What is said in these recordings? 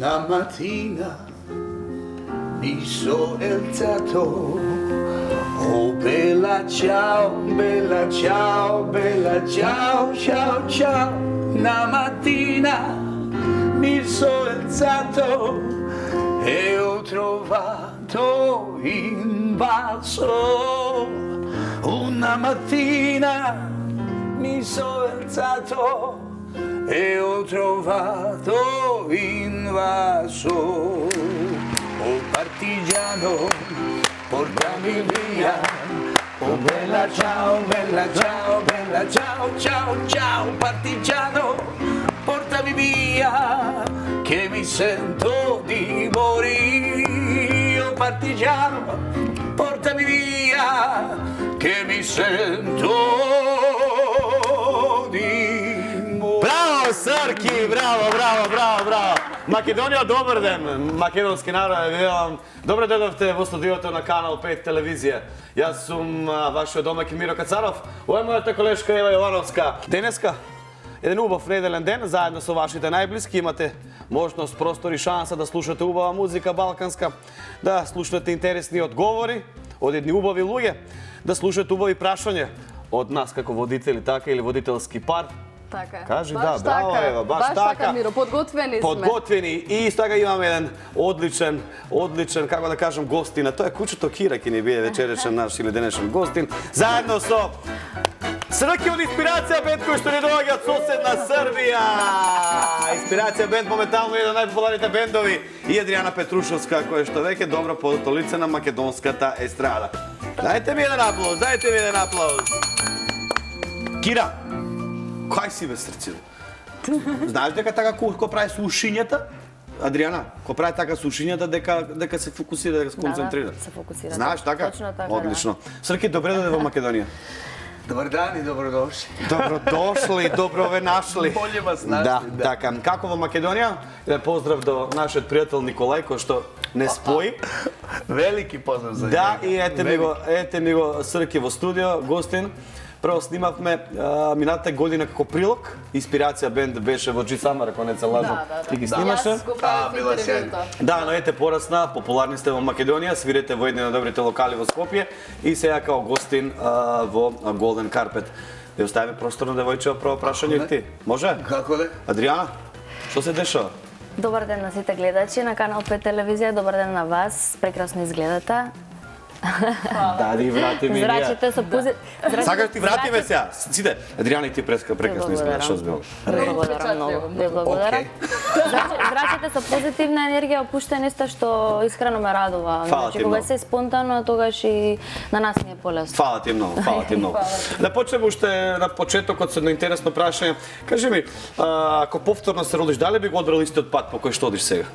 Una mattina mi sono alzato, oh bella ciao, ciao, ciao. Una mattina mi sono alzato e ho trovato in vaso. Una mattina mi sono alzato e ho trovato invaso. Oh partigiano, portami via. Oh bella ciao, ciao, ciao. Partigiano, portami via, che mi sento di morire. Oh partigiano, portami via, che mi sento di morire. Браво, Срки, браво. Македонија, добар ден. Македонски народ, велам, добре дојдовте во студиото на Канал 5 телевизија. Јас сум вашиот домаќин Миро Кацаров, ова е мојата колешка Ева Јовановска. Денеска еден убав неделен ден, заедно со вашите најблиски имате можност, простор и шанса да слушате убава музика балканска, да слушате интересни одговори од едни убави луѓе, да слушате убави прашања од нас како водители, така или водителски пар. Така. Кажи да, браво Ева, баш така. Миро, подготвени сме. Подготвени и сега имаме еден одличен, како да кажам, гостина. Тоа е кучето Кира ки ни биде вечеречен наш или денешен гостин. Заедно со Срки од Инспирација бенд кој што ни доаѓа од соседна Србија. Инспирација бенд моментално е еден од најпопуларните бендови и Адријана Петрушовска која што веќе добро познато лице на македонската естрада. Дайте ми еден аплауз. Кира, кај си бе Срци? Знаеш дека така ко прави слушињата? Адријана, ко прави така слушињата дека се фокусира, дека се концентрира. Да, се фокусира. Знаеш така? Точно така, одлично. Срки, добре дојде во Македонија. Добар дан и добродошли. Добродошли, добро ве нашли. Болje vas našli. Да, така. Како во Македонија? Поздрав до нашиот пријател Николај кој што не спои. Велики поздрав за Да, него. и ете ми го Срки во студио, гостин. Прво снимавме минатата година како прилог. Инспирација бенд беше во Джи Самар, ако не се лажам. Ти ги снимаше. Јас го правив била интервјуто. Да, но ете порасна, популарни сте во Македонија, свирете во едни на добрите локали во Скопје и сега као гостин во Golden Carpet. Да оставиме простор на девојчева прво прашање и ти. Може? Како да? Адријана, што се дешава? Добар ден на сите гледачи на Канал 5 телевизија, добар ден на вас, прекрасно изгледате. Да, да врати ми. Зрачите се Сакаш ти вратиме сега. Сите, Адријана и ти прекрасно изгледаш, што збил. Благодарам многу. Ви благодарам. Зрачите се позитивна енергија, опуштени сте што искрено ме радува. Значи кога се спонтано, тогаш и на нас ни е полесно. Фала ти многу. Да почнеме уште на почетокот со едно интересно прашање. Кажи ми, ако повторно се родиш, дали би го одбрал истиот пат по кој што одиш сега?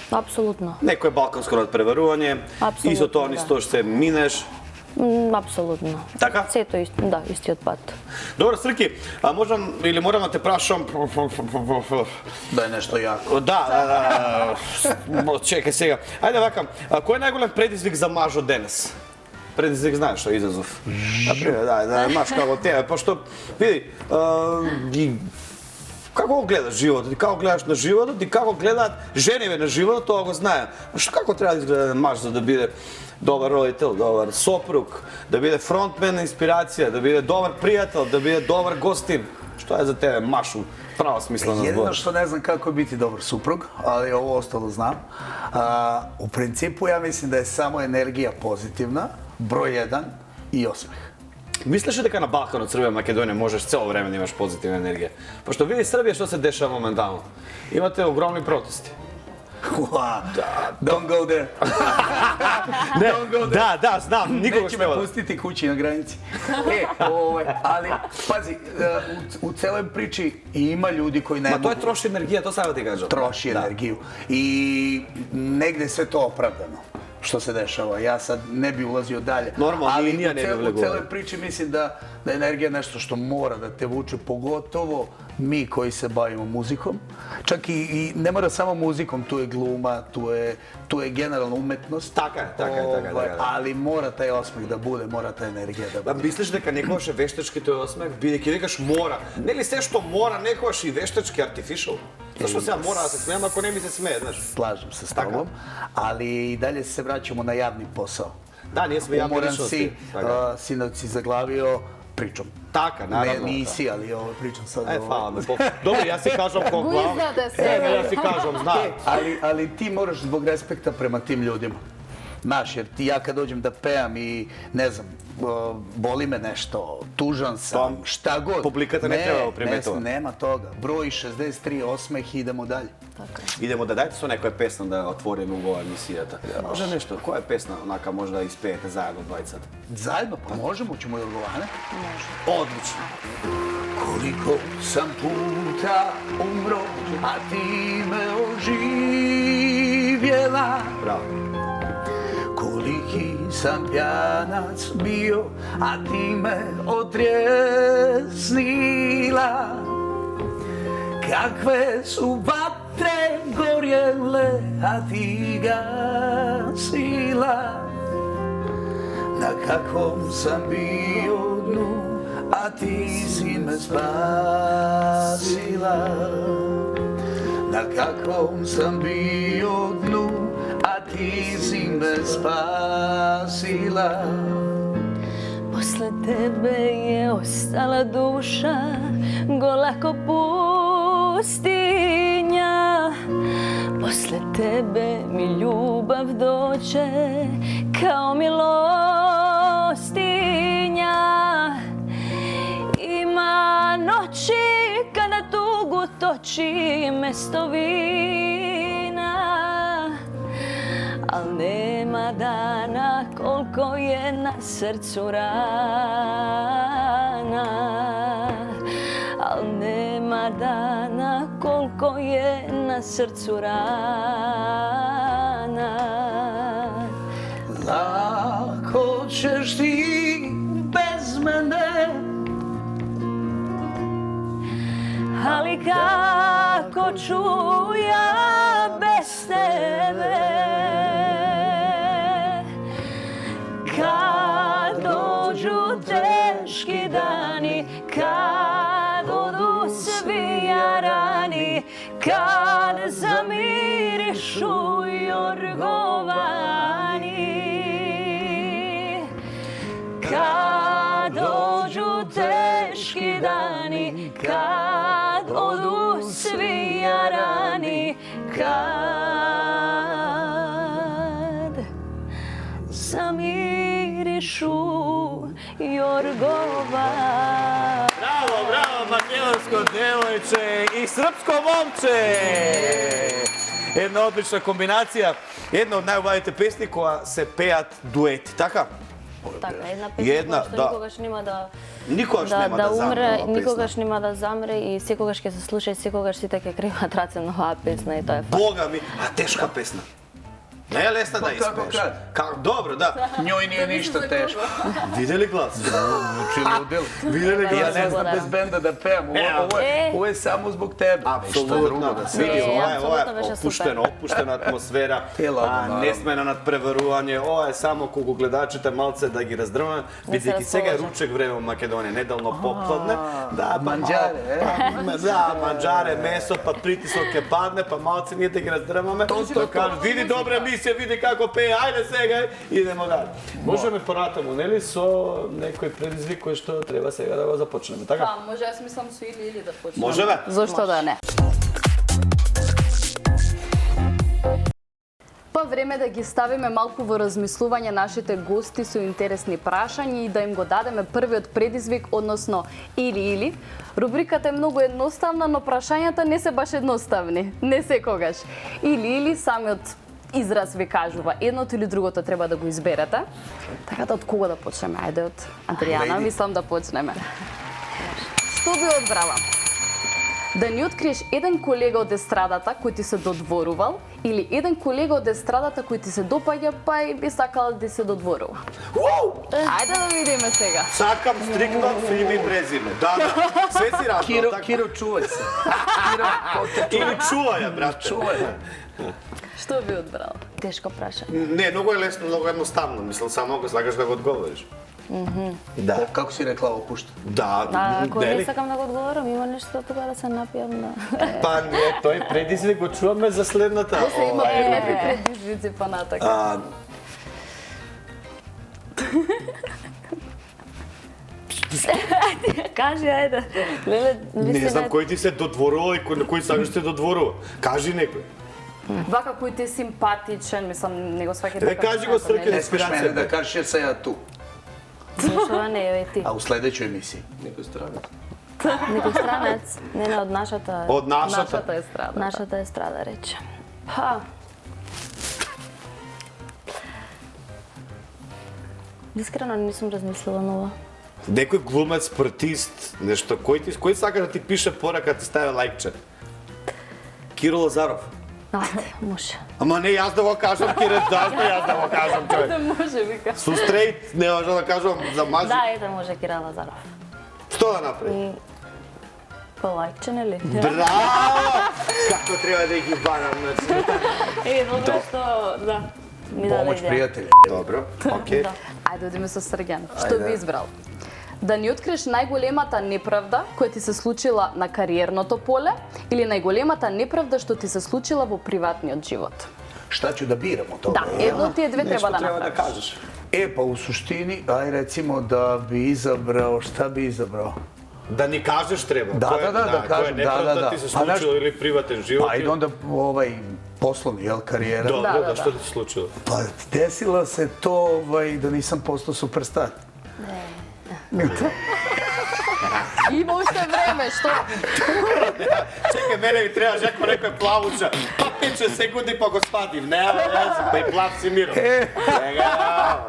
Апсолутно. Некој балканско надпреварување, и со тоа нисто што се минеш. Апсолутно. Така? Сето да, истиот пат. Добро, Срки, можам или морам да те прашам... Да е нешто јако. Да, чекај сега. Ајде вака, кој е најголем предизвик за мажот денес? Предизвик знаеш што изазов? Да, маж како тебе, пошто, види, како го гледаш животот, и како гледаш на животот, и како гледаат жениве на животот, тоа го знае. Како треба да изгледа маж за да биде добар родител, добар сопруг, да биде фронтмен на Инспирација, да биде добар пријател, да биде добар гостин? Што е за тебе маж у права смисла на збор? Едно што не знам како бити добар супруг, али ово остало знам. У принципу ја мислим да е само енергија позитивна, број 1 и осмех. Мислиш ли дека на Балканот, Србија, Македонија можеш цело време да имаш позитивна енергија? Пошто види Србија што се дешава моментално. Имате огромни протести. Don't go there. Да, знам, никогаш Неќе нема ме да. пустити куќи на граници. Али, пази, у целој причи има луѓи кои не Ма тоа троши енергија, тоа сам ти кажам. троши енергiju. И негде sve to opravdano što se dešava. Ja sad ne bi ulazio dalje. Normalno, ali ni ja ne bi u ulazio. celoj priči mislim da je energija nešto što mora da te vuče, pogotovo mi koji se bavimo muzikom. Čak i ne mora samo muzikom, tu je gluma, tu je generalno umetnost. Така е. Ali mora taj osmeh da bude, mora ta energija da bude. Мислиш дека некогаш е вештачки тој осмех, бидејќи викаш мора. Нели се што мора, некогаш и вештачки, артифишал? Зашто сега мора да се смеам ако не ми се смее, знаеш? Slažem se s tobom, ali i dalje se vraćamo na javni posao. Да, ние сме јавни Umoran личности. si, sinoć si zaglavio, pričam. Така, Ne, наравно. nisi, ali ovo pričam sad. Фала ме. Добро, јас си кажам ко Го глав. издаде се. Јас си кажам, знаеш. Ali ti moraš zbog respekta prema tim ljudima. Znaš, jer ti ja kad dođem da pevam i ne znam, boli me nešto, tužan sam, Tom, šta god. publikата не треба да приметува. Nema toga. Broj 63, osmeh i idemo dalje. Идемо да дајте со некоја песна да отвориме ова емисијата. Може нешто, која песна онака може да испеете заедно двајцата? Zajedno, pa možemo, ćemo i odgovane. Одлично. Koliko sam puta umro, a ti me oživjela. Браво. Koliki sam pjanac bio, a ti me otrijeznila. Kakve su vatre gorjele, a ti gasila. Na kakvom sam bio dnu, a ti si me spasila. Na kakvom sam bio dnu, a ti si me spasila. Posle tebe je ostala duša, gola ko pustinja. Posle tebe mi ljubav dođe kao milostinja. Ima noći kada tugu toči mesto vina, al nema dana koliko je na srcu rana. Al nema dana koliko je na srcu rana. Lako ćeš ti bez mene, Ali kako ću ja bez tebe? Kad dođu teški dani, kad odu svi jarani, kad zamirišu jorgovani, kad dođu teški dani, kad odu svi jarani, kad zamirišu jorgovani. Браво, браво, македонско девојче и српско момче! Една одлична комбинација, една од најубавите песни која се пеат дуети, така? Така, една Една, песна која што да. никогаш нема да Никогаш нема да замре умре, оваа песна. никогаш нема да замре и секогаш ќе се слуша и секогаш сите ќе криват раце на оваа песна и тоа е факт. Бога ми, а тешка песна. Не е лесна да Па како испееш. kad? Како добро, да. Njoj nije ništa teško. Виде ли глас? Znači ludil. Виде ли Ja глас? ne znam bez benda da pevam. Ovo je samo zbog tebe. Ništa drugo Апсолутно. da se Види, radi. ова е апсолутно беше опуштено, опуштена атмосфера. Наравно. Несмена надпреварување. Ова е само колку гледачите малце да ги раздрваме, бидејќи сега е ручек време во Македонија, недално попладне. Да, Манџаре, Да, манџаре, месо, па притисок ќе падне, па малце ние да ги раздрваме. Тоа кажа, види добра емисија, види како пее, ајде сега, идемо дале. Можеме поратаму, нели, со некој предизвик кој што треба сега да го започнеме, така? Па, може јас мислам со или да почнем. Можеме? Зошто да не? Па време да ги ставиме малку во размислување нашите гости со интересни прашања и да им го дадеме првиот предизвик, односно или. Рубриката е многу едноставна, но прашањата не се баш едноставни, не секогаш. Или самиот израз ви кажува едното или другото, треба да го изберете. Така да од кого да почнеме? Ајде од Андријана, мислам да почнеме. Што би одбрала? Да ни откриеш еден колега од естрадата кој ти се додворувал или еден колега од естрадата кој ти се допаѓа па и би сакал да ти се додворува? Ајде да видиме сега. Сакам стрикно име и презиме. Да, све си разбрал. така. Kiro, čuvaj se. Kiro, ko te Или чуваја, брате. čuvaj. Што би одбрала? Тешко прашање. Не, многу е лесно, многу едноставно. Мислам, само ако слагаш да го одговориш. Да. Како си рекла опушта? Да, Ако не нели? сакам да го одговорам, има нешто тука да се напијам да... Па не, тој предизвик го чуваме за следната. После има некои предизвици понатака. А, Кажи, ајде. Леле, не знам кој ти се додворува и на кој сакаш се додворува. Кажи некој. Вака кој ти е симпатичен, мислам, не го сваќате Еве, кажи го, Срке. Не смеш мене да кажеш јас сеја ту, Слушава не, еве ти. а у следеќој емисија. Некој странец, не, од нашата... Од нашата. Нашата е страда. Нашата естрада, рече. Па... Искрено не сум размислила нова. Некој глумец, спортист, нешто, кој сака да ти пише порака, ти стави лајкче? Киро Лазаров. Ајде, може. Ама не јас да го кажам, Кире, јас да го кажам, човек. Да може, вика. Су стрейт, не може да кажам за мажи. Да, ете може Кира Лазаров. Што да направи? По лајкче, нели? Браво! Како треба да ги барам, значи. Добро што, да. Ми даде Помош, идеја. пријатели. Добро, окей. Да. Ајде, одиме со Срѓан. Што би избрал? Да ни откриеш најголемата неправда која ти се случила на кариерното поле или најголемата неправда што ти се случила во приватниот живот? Шта ќе да бирам од Да, тоа? едно од тие две треба да треба да направиш. кажеш. Па у суштини, ај рецимо да би избрал, шта би избрал? Да ни кажеш треба. Да, Кој- да кажем, кој е неправда да. ти се Па, знаеш- случило или приватен живот. Па и onda пословни, јел, кариера. Добро, Да, да, да, што да. ти се случило? Па десила се то да нисам постao суперстар. Има уште време, што? Чекај, мене ми треба жако некој плавуча. Па 5 секунди па го спадим. Не, па и плав си мирно. Сега,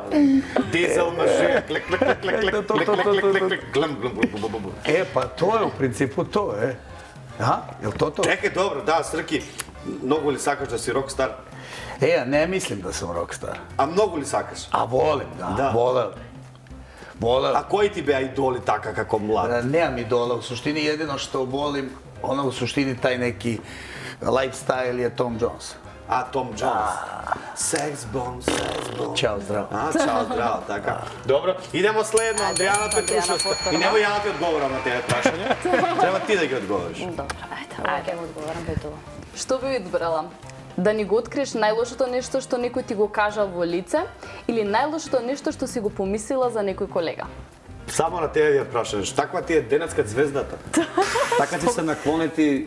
дизел машина, клек, клек, клек, клек, клек, клек, клек, клек, клек, клек, глем, глем, глем, глем, глем, глем. Па тоа е, у принципу тоа е. А? Јел то? Чекај, добро, да, Срки, многу ли сакаш да си рокстар? Не мислим да сум рокстар. А многу ли сакаш? А волим, да, Да. волел. А кои ти беа идоли така како млад? Немам идола, у суштини едино што волим, у суштини тај неки лайфстайл е Том Джонс. А, Том Джонс. Секс бом, секс бом. Чао, здраво. А, чао, здраво, така. Добро, идемо следно, Адријана Петрушевска. Адријана, И нема ја да ти одговорам на тие прашања. Треба ти да ги одговориш. Добро, ајде, ќе го одговорам бе тоа. Што би избрала? Да ни го откриеш најлошото нешто што некој ти го кажал во лице или најлошото нешто што си го помислила за некој колега? Само на тебе ја прашаш, таква ти е денеска звездата. Така ти се наклонети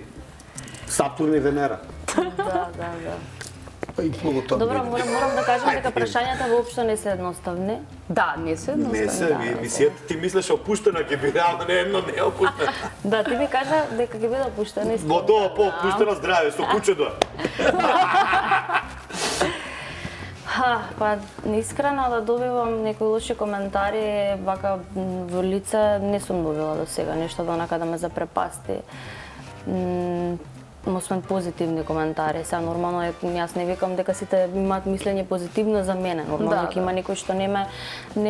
Сатурн и Венера. Да. И Плутон. Добро, морам да кажам дека прашањата воопшто не се едноставни. Да, не се едноставно. Не се, емисијата ти мислеш опуштена ќе биде, ама не едно не е опуштена. Да, ти ми кажа дека ќе биде опуштена истина. Во тоа по-опуштено здраве, со кучето. Па, искрено да добивам некои лоши коментари, вака во лице не сум добила до сега нешто да онака да ме запрепасти. Освен позитивни коментари, сега нормално е, јас не викам дека сите имаат мислење позитивно за мене, нормално ќе има некој што не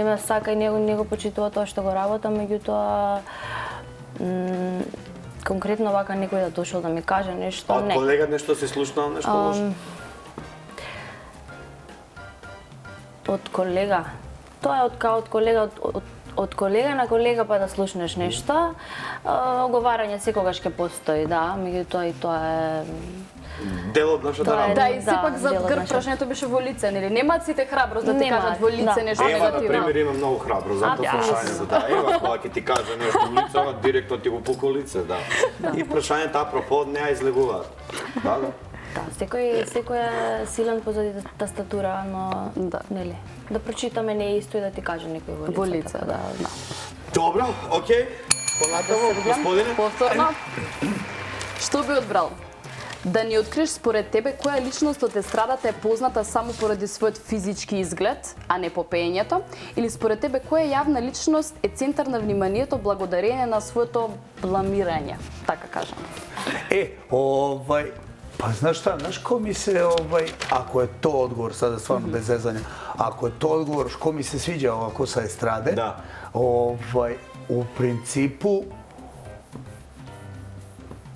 ме сака и не го почитува тоа што го работам, меѓутоа конкретно вака некој да дошол да ми каже нешто, Од не. колега нешто си слушнал, нешто лошо? Од колега. Тоа е од колега на колега па да слушнеш нешто. Оговарање секогаш ќе постои, да, меѓутоа и тоа е Дел од нашата Тоа е- работа. Да, и сепак дел зад од грб нашата- прашањето беше во лице, нели? Немаат сите храброст да ти Немаат, кажат во лице да. нешто Ева, на негативно. пример, има многу храбро за послушањето, да. Ева, кога ќе ти каже нешто во лице, ова директно ти го пука лице, да. И прашањата апропо не ја излегуваат. Да. Да, секој е силен позади тастатура, но Да. нели, да прочитаме не е исто и да ти каже некој во лице. Во лице, така да. Добро, окей. Понатаму, господине. Повторно. Што би одбрал? Да ни откриеш според тебе која личност од естрадата е позната само поради својот физички изглед, а не по пеењето, или според тебе која јавна личност е центар на вниманието благодарение на своето бламирање, така кажам. Па знаеш шта, кој ми се, ако е тоа одговор, sada стварно без зезање, ако е тоа одговор, кој ми се свиѓа овако са естраде, Да. у принципу,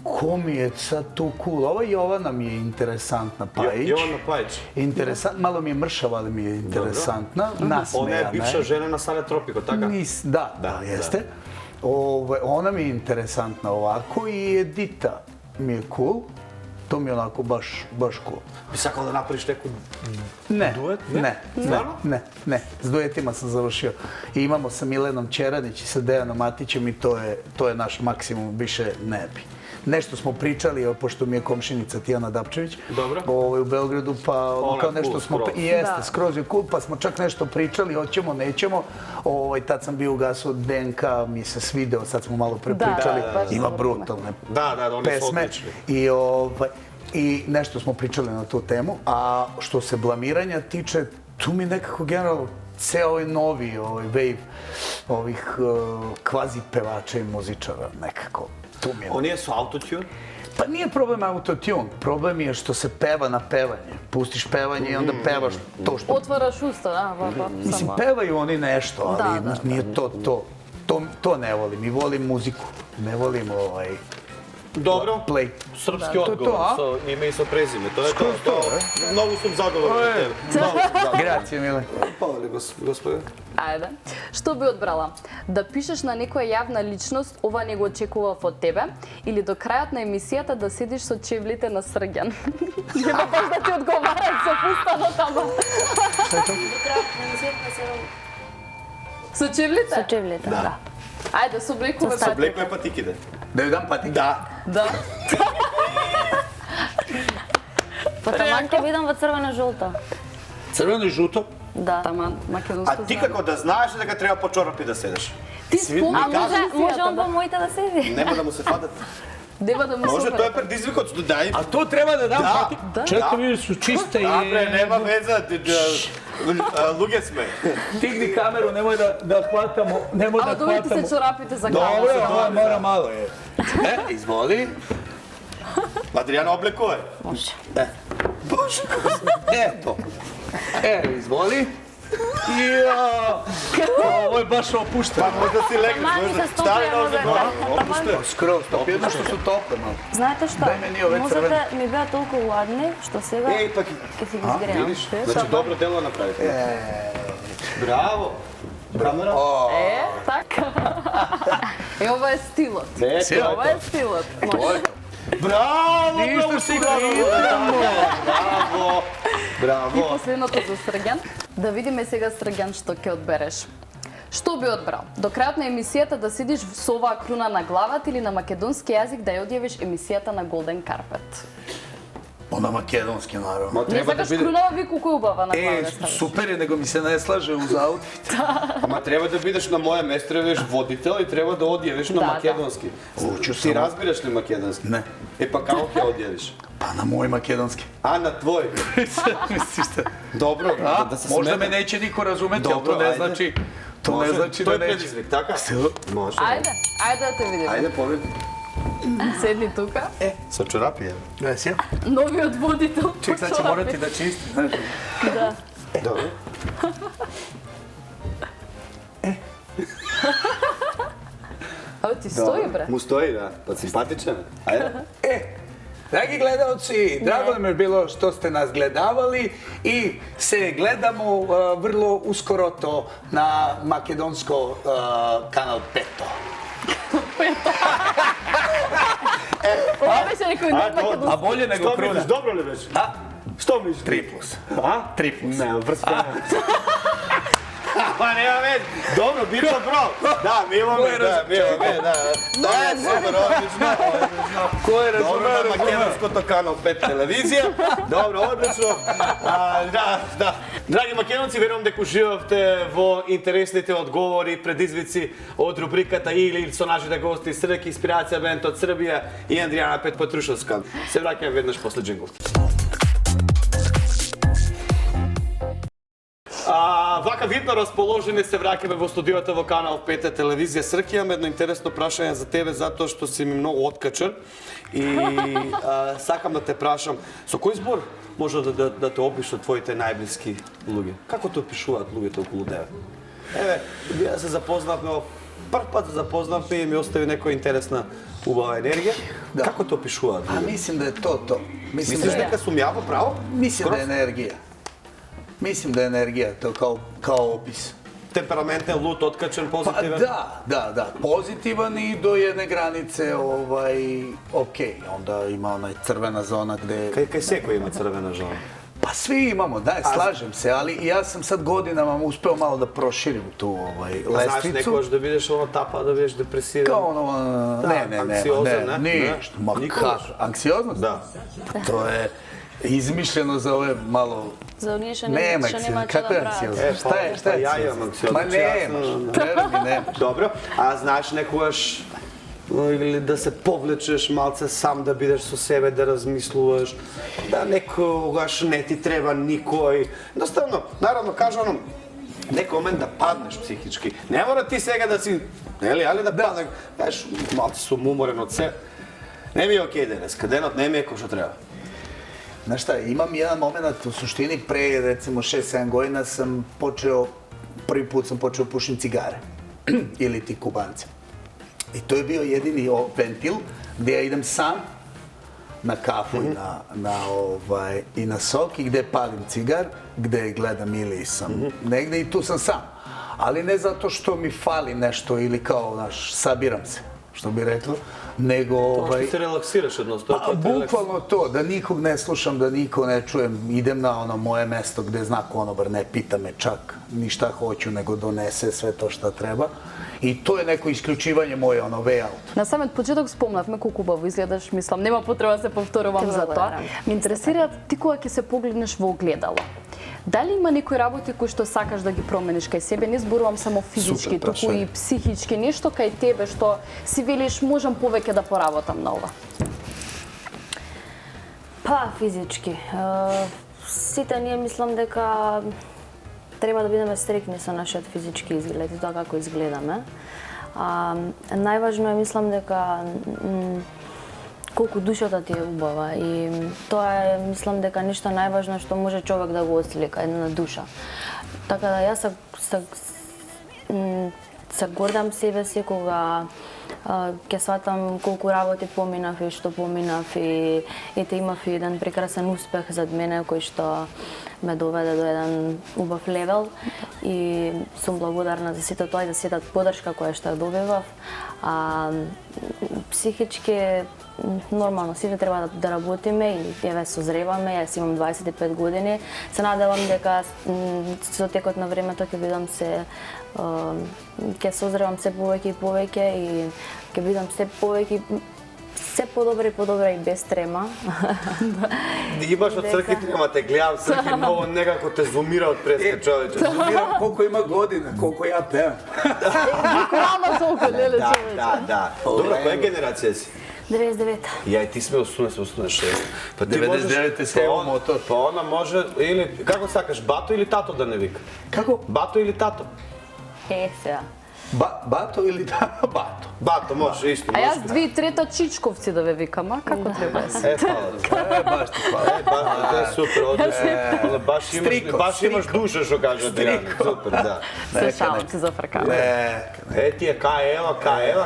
Ko mi je sad tu cool? Ova Jovana mi je interesantna, Pajić. Jovana Pajić. Interesant, malo mi je mršava, ali mi je interesantna. Nasmejana. Ona je bivša žena na Sale Tropiko, tako? Da, jeste. Ona mi je interesantna ovako i Edita mi je cool. To mi je onako baš cool. Bi sakao da napraviš neku duet? Ne. S duetima sam završio. I imamo sa Milenom Ćeranić i sa Dejanom Matićem i to je naš maksimum, više ne bi. Nešto smo pričali, pošto mi je komšinica Tijana Dapčević u Beogradu, pa kao nešto smo... Jeste, skroz je cool, pa smo čak nešto pričali, hoćemo, nećemo. Tad sam bio u Gasu, DNK mi se svideo, sad smo malo prepričali. Ima brutalne pesme. I nešto smo pričali na tu temu. A što se blamiranja tiče, tu mi nekako generalno ceo ovaj novi wave ovih kvazi pevača i muzičara nekako. Oni su autotune? Pa nije problem autotune, problem je što se peva na pevanje. Pustiš pevanje i onda pevaš to što... Otvaraš usta, da? Mislim, pevaju oni nešto, ali nije to. To ne volim i volim muziku. Ne volim Dobro, play. Srpski odgovor, so ime i so prezime, to je to. Mnogo sam zadovoljan za tebe. Grazie, Mile. Poveli, gospodin. Ајде. Што би одбрала? Да пишеш на некоја јавна личност, ова не го очекував од тебе, или до крајот на емисијата да седиш со чевлите на Срѓан? Нема баш да ти одговарат со пустано тамо. До крајот на емисијата седам Со чевлите? со чевлите, да. Ајде, со облекуваме Со облекуваме патиките. Да ја дам патик? Да. Па таман ќе видам во црвено-жолто. Црвено и жуто? Да. Таман, македонско А ти како да знаеш дека треба по чорапи да седеш? Ти спомни Може он по моите да седи? Нема да му се фадат. Дева да му Може, се тоа е предизвикот, дај. А то треба да дам патик? Чекай, види, су чиста и... Добре, нема веза, луѓе сме. Тигни камеру, немој да хватамо, немој Ама да добрите се хватамо. чорапите за Добре, камера. ова мора мало е. Изволи. Адријана облекува. Може. Боже, Ето. Изволи. Ово е баш опуштено. може да си легнеш. Мани се стопе, Стави може нозе да. Таман. Скроз, топ. Едно што су топле, мало. Знаете што? Дај мени ове Музата црвени. ми беа толку ладни, што сега Еј, пак ќе си ги згреам. видиш, значи добро дело направите. Браво. Камера. Така. Ова е стилот. Ова е стилот. Може. Браво! Ништо си го Браво! И Браво! последното за Срѓан. Да видиме сега Срѓан што ќе одбереш. Што би одбрал? До крајот на емисијата да седиш со оваа круна на главата или на македонски јазик да ја одјавиш емисијата на Golden Carpet? На македонски, наравно. Не сакаш крунава ви колку е убава на главата. Супер е, него ми се не слаже уз аутфит. Ама треба да бидеш на моје место, треба да бидеш водител и треба да одјавиш на Да, македонски. Учу Ти само. разбираш ли македонски? Не. Па како ќе одјавиш? Па на мој македонски. А, на твој? Мислиш што? Добро, да се Можда смета. ме неće niko razumeti, ali Dobro, to ne ajde. znači... To ne znači Тој da е neće. предизвик, така? Може. Ајде, ајде да те видиме. Ајде, поведи. Седни тука. Со чорапи, е. Веся? Новиот водител. Ček, sad će morati da čisti, znaš. Да. Добро. А ти стои, бре. Му стои, да. Па симпатичен. Ајде. Dragi gledalci, drago nam je bilo što ste nas gledavali i se gledamo vrlo uskoro to na makedonsko kanal Peto. Ова беше некој не македонски. A bolje nego Што kruna. мислиш, добро ли беше? A? Што мислиш? 3+. А? 3+. Не, врска. Па нема вез. Добро, битно бро. Да, миламе, да. Да, е супер, одлично. Ko je Добро razumeo, на македонското канал 5 телевизија. Добро, одлично. Да. Драги македонци, верувам дека уживавте во интересните одговори, предизвици од рубриката или со нашите гости Срки, Инспирација бенд од Србија и Андријана Петрушевска. Се враќаме веднаш после джингл. Вака видно расположени се враќаме во студиото во канал 5 телевизија Срки. Имам едно интересно прашање за тебе затоа што си ми многу откачен и сакам да те прашам со кој збор може да те опишат твоите најблиски луѓе? Како те опишуваат луѓето околу тебе? Еве, ја се запознавме прв пат запознавме и ми остави некоја интересна убава енергија. Да. Како те опишуваат? А мислим да е то. Мислим Мислиш да е, дека сум јаво право? мислим да е енергија. Мислим да е енергија, то као опис. Темпераментен, лут, откачен, Pa позитивен? da, pozitivan i do jedne granice, okej, onda ima onaj crvena zona gde... Кај секој има црвена зона. Pa svi imamo, da, slažem se, ali ja sam sad godinama uspeo malo da proširim tu Знаеш, lestvicu. некојаш да бидеш оно тапа, да бидеш депресиран. Kao ono, ne, anksiozan, ne? ništa, ma Nikoš? kako, anksioznost? Да. Pa to je izmišljeno za ove malo... За оние што Nema нема што anksioznost, што kakva je да прават. anksioznost? pa Šta je ja imam anksioznost? Ma anksioznost, ja nemaš, veruj mi, nemaš. Добро, а знаеш некогаш или да се повлечеш малце сам да бидеш со себе, да размислуваш, да некогаш не ти треба никој. Едноставно, наравно кажано, некој момент да паднеш психички. Не мора ти сега да си, нели, али да паднеш, знаеш, малце сум уморен од се. Не ми е окей денеска, денот не ми е кој што треба. Znaš šta, imam jedan moment, u suštini pre recimo 6-7 godina sam počeo, prvi put sam počeo pušim cigare ili ti kubance. I to je bio jedini ventil gdje ja idem sam na kafu i na sok i gdje palim cigar, gdje gledam ili sam negdje i tu sam sam. Ali ne zato što mi fali nešto ili kao, znaš, sabiram se, što bi reklo, nego... Тоа што се релаксираш едноставно. Pa, bukvalno to, da nikog ne slušam, da niko ne čujem, idem na ono moje mesto gde zna konobar, ne pita me čak ni šta hoću, nego donese sve to šta treba. I to je neko isključivanje moje way out. На самиот почеток спомнавме колку убаво изгледаш, мислам, нема потреба да се повторувам Те за тоа. благодарам. Ме интересира ти кога ќе се погледнеш во огледало. Дали има некои работи кои што сакаш да ги промениш кај себе? Не зборувам само физички, Супер туку и прашање. психички, нешто кај тебе што си велиш можам повеќе да поработам на ова. Па, физички. Сите ние мислам дека треба да бидеме стрикни со нашиот физички изглед и тоа како изгледаме. Најважно е, мислам дека колку душата ти е убава и тоа е, мислам дека нешто најважно што може човек да го ослика, една душа. Така да јас се гордам себе си кога ќе сватам колку работи поминав и што поминав и ете имав и еден прекрасен успех зад мене кој што ме доведе до еден убав левел и сум благодарна за сето тоа и за сета поддршка која што ја добивав. Психички нормално сите треба да работиме и еве созреваме, јас имам 25 години. Се надевам дека со текот на времето ќе бидам ќе созревам се повеќе и повеќе и ќе бидам се повеќе се подобре и без трема. Имаш од Црки трема, те гледам, Црки много некако те зумира од преска човече. Zoomiram koliko ima godina, koliko ja pevam. Рано толку, леле човече. Да. Добро, која генерација си? 99-та. Ја и ти сме 86. Па ти 99 се можеш, мотор. Па она може или како сакаш, бато или тато да не вика? Kako? Бато или тато? Сега. Bato ili da? Bato. Бато може исто. А јас 2/3 Чичковци да ве викам, а како треба да се? Фала ти. Baš ti hvala. Бато, тоа е супер, одлично. Она баш имаш душа што кажа Дијана. Супер, да. Се шалам се зафркам. Ти е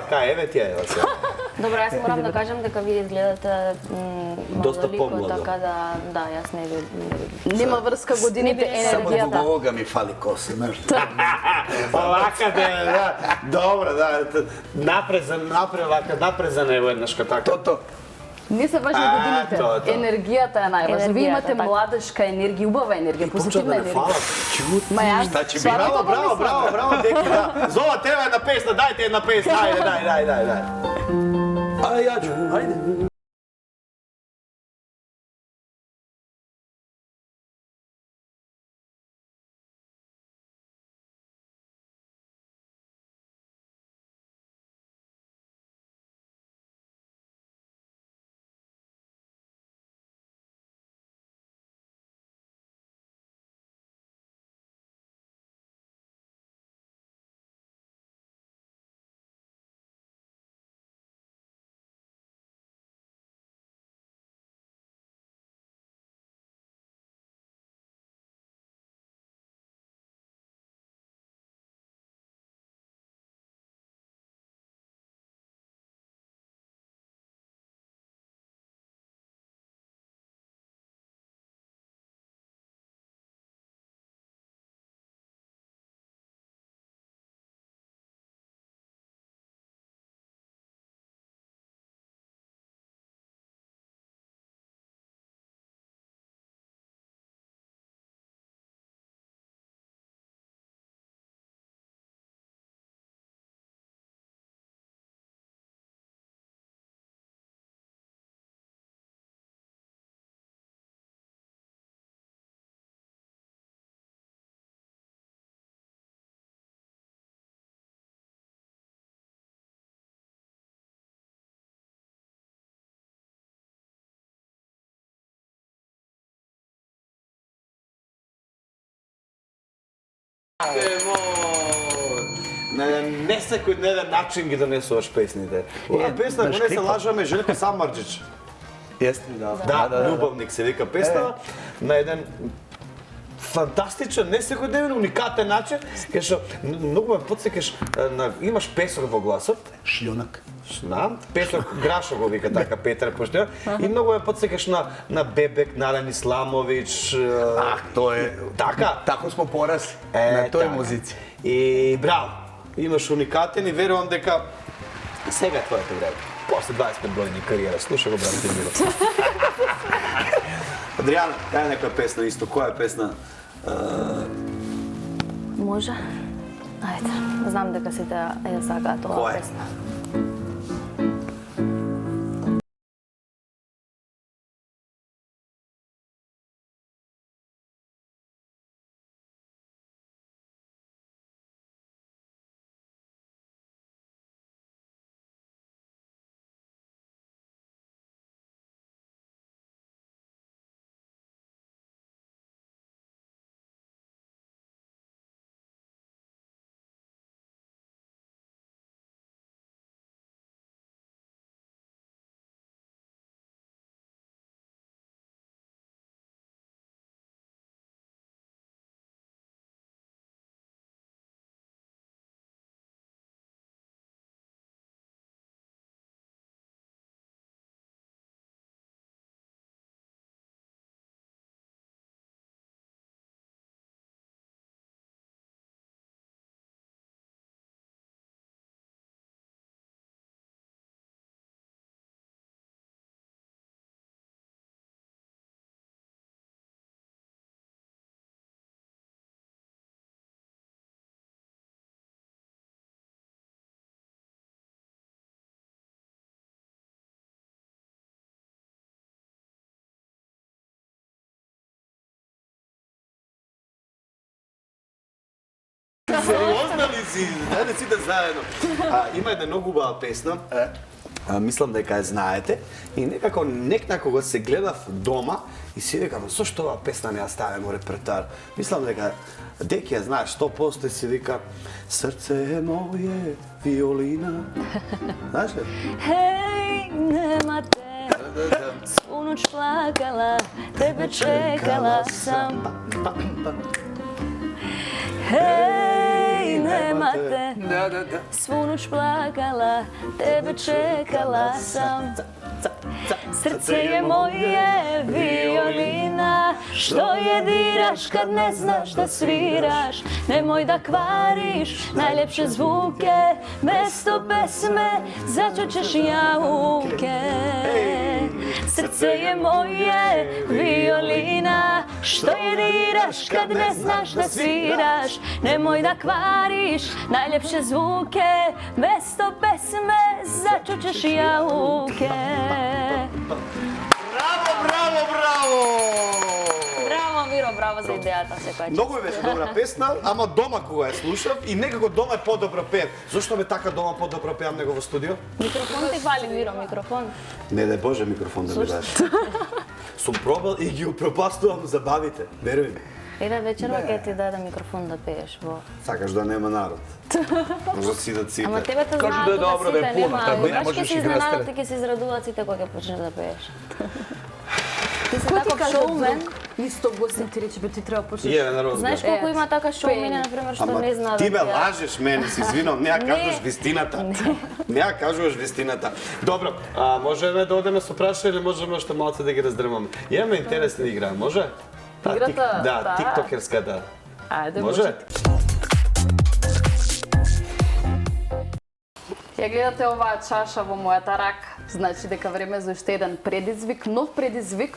каеве ти е сега. Добро, јас морам да кажам дека вие изгледате Доста младолико, помладо. така да, јас не ви... Нема врска годините, Samo zbog енергијата. ovoga mi fali kose, znaš. Овака да, добро, да, напрезан е веднашка така. To. Не се важни годините. тоа. Енергијата е најважна. Вие Енергијата, имате така. младежка енергија, убава енергија, позитивна Почна да не фала. енергија. Ма јас Šta će сватото biti? го мислам. Браво, деки, да. Зова тебе една песна, дајте една песна, дај. A ja ću, ajde. На несекојдневен начин ги донесуваш песните. Оваа песна, ако не се лажаме, Желко Самарџич. Jeste? Да, Љубовник се вика песна, на еден фантастичен, несекојдневен, уникатен начин, кај што многу ме потсекаш имаш песок во гласот. Šljunak. Да, Петър Грашо го вика така, Петър Поштер. И много ме подсекаш на Бебек, Нарен Исламович. To je... Така. Tako smo porasli na toj така. muzici. И браво, имаш уникатен и верувам дека сега е твоето време. После 25 години кариера, слушай го, брат Миро. Адриана, дај некоја песна исто. Која е песна? Може? Ајде, знам дека сите ја сакаат оваа Која? песна. Сериозна ли си? Дајде сите заедно. Има една многу убава песна. Мислам дека ја знаете. И некако кога се гледав дома и си викам, зошто оваа песна не ја ставим во репертоар? Мислам дека Деки ја знаеш 100% и си вика Срце е моје виолина. Знаеш ли? Хеј, нема те, сvu noć plakala, tebe čekala sam. Hej, nema te, svu noć plakala, tebe čekala sam. Srce je moje violina, što je diraš kad ne znaš da sviraš. Nemoj da kvariš najljepše zvuke, mesto pesme začućeš jauke. Srce je moje violina, što je diraš kad ne znaš da sviraš. Nemoj da kvariš najljepše zvuke, mesto pesme začućeš jauke. Браво, браво, браво! Браво, Миро, браво за идејата секоја. Многу ми беше добра песна, ама дома кога ја слушав и некако дома е подобро пеем. Зошто ме така дома подобро пеам него во студио? Микрофон ти фали, Миро, микрофон. Не дај Боже микрофон да ми даш. Сум пробал и ги упропастувам забавите, веруј ми. Иде вечерва ќе ти даде микрофон да пееш во. Сакаш да нема народ. Може да сидат сите. Ама тебе те Кажу знаат да е кога добро, да е сите пуно, нема. така, не Кога ќе можеш се и изненадат грастер. и ќе се израдуваат сите кога ќе почнеш да пееш. Ти си Кој ти таков кажа шоумен. друг? Исто гостин ти рече, бе ти треба почнеш. Је, на розбор. Знаеш колку има така шоумени, например, што Ама не знаат ти да ме пеат. лажеш мене, си извинувам, не ја кажуваш вистината. Не ја кажуваш вистината. Добро, можеме да одеме со прашање или можеме уште малце да ги раздрмаме? Имаме интересна игра, може? Играта, Да, да. тиктокерската. Ајде, Може? Ја гледате оваа чаша во мојата рака. Значи дека време за уште еден предизвик,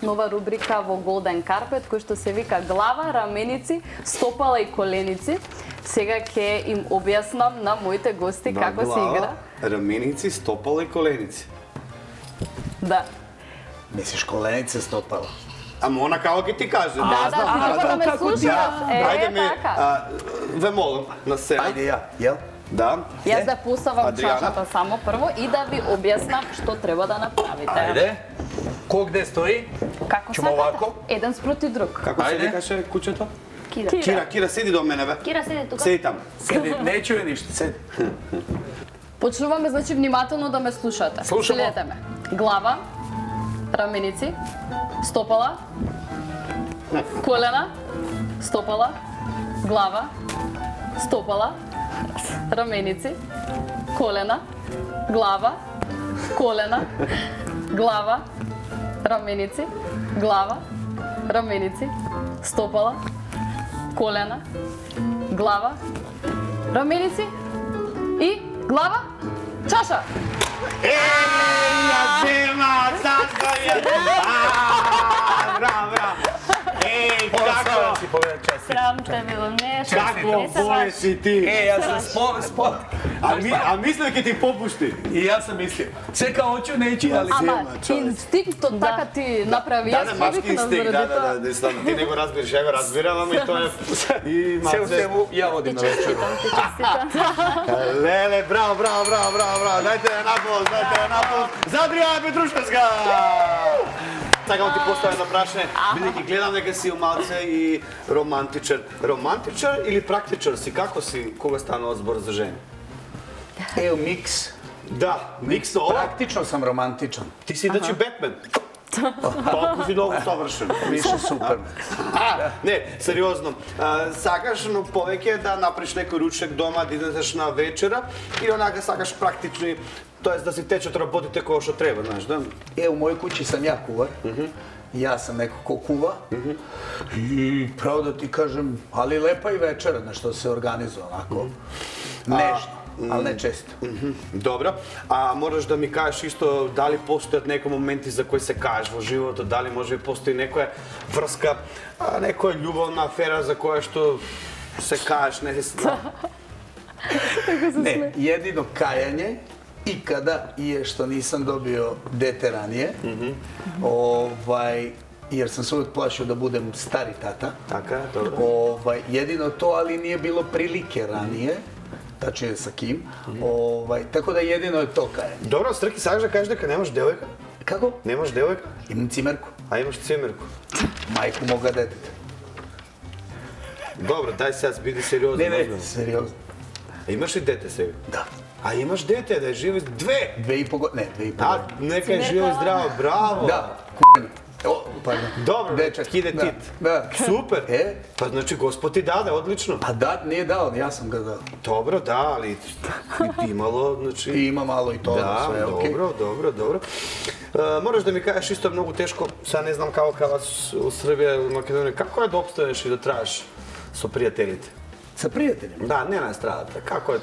нова рубрика во Golden Carpet, кој што се вика глава, раменици, стопала и коленици. Сега ќе им објаснам на моите гости како се игра. Раменици, стопала и коленици. Да. Misliš kolenice stopala? Ама она како ќе ти каже. Да, ти треба да ме слушаш. Ајде ми, така. ве молам на сцена. Ajde ja, jel? Да. Јас да пуставам Адриана? чашата само прво и да ви објаснам што треба да направите. Ajde. Ko gde stoji? Како Ćemo сакате? ovako? Еден спроти друг. Како се Ајде. викаше куќето? Кира, седи до мене, бе. Кира, седи тука. Седи таму. Седи, не чуе ништо, седи. Почнуваме, значи, внимателно да ме слушате. Слушамо. Следете ме. Глава, раменици, стопала, колена, стопала, глава, стопала, раменици, колена, глава, колена, глава, раменици, глава, раменици, стопала, колена, глава, раменици и глава, чаша. Ја зема, сака ја. Браво. Како? Си поведа час. Срам те било нешто. Какво боли си ти? Јас сам спот. А мисле ќе ти попушти. И јас сам мислил. Сека очу не ичи, али Ама инстинктот така ти направи. Да, Јас машки повикнав инстинкт, заради тоа. ти не го разбираш, ја го разбирам, ама и тоа е... И се малце... сему ја водим на вечер. Леле, браво. Дајте ја напол. За Адријана Петрушевска! Сакам ти поставам на прашање, бидејќи гледам дека си малце и романтичар. Романтичар или практичар си? Како си кога станува збор за жени? Ео, микс. Да, микс ова. Практично сам романтичан. Ти си значи Бетмен. Толку си многу совршен. Више супер. Не, сериозно. Сакаш но повеќе да направиш некој ручек дома, да излезеш на вечера или онака сакаш практични, тоест да си течат работите кога што треба, знаеш, да? У мој куќи сам ја кувар. Јас сам некој ко кува. И право да ти кажем, али лепа и вечера, нешто се организува онако. Нежно, али не често. Добро. А можеш да ми кажеш исто дали постојат некои моменти за кои се кажеш во животот, дали може би постои некоја врска, некоја љубовна афера за која што се кажеш, не се... Не, едино кајање икада е што нисам добио дете ранije. Jer sam se uvijek plašio da budem stari tata. Така, добро. Jedino to, ali nije bilo prilike ranije. Tačnije sa kim. Tako da jedino je to kajanje. Добро, Срки, сакаш да кажеш дека немаш девојка? Kako? Немаш девојка? Imam cimerku. А имаш цимерку. Majku moga deteta. Добро, дај сега биди сериозно. Ne, можеме. seriozno. А имаш ли дете сега? Da. А имаш дете, да е живо две. 2,5 godine. Ne, 2,5 А, godine. нека е живо и здраво, браво. Da, k***. O, pardon. Добро, Dečak. киде Da, тит. Da. Супер. E? Па значи Господ ти даде, одлично. Pa da, nije dao, ja sam ga dao. Добро, да, али и имало, значи... I ima malo i toga, Да, sve, okej. добро. Мораш да ми кажеш исто многу тешко, сега не знам како кај вас у Србија, у Македонија, како е да обстанеш и да траеш со пријателите? Sa prijateljima. Да, не на страдата, како е?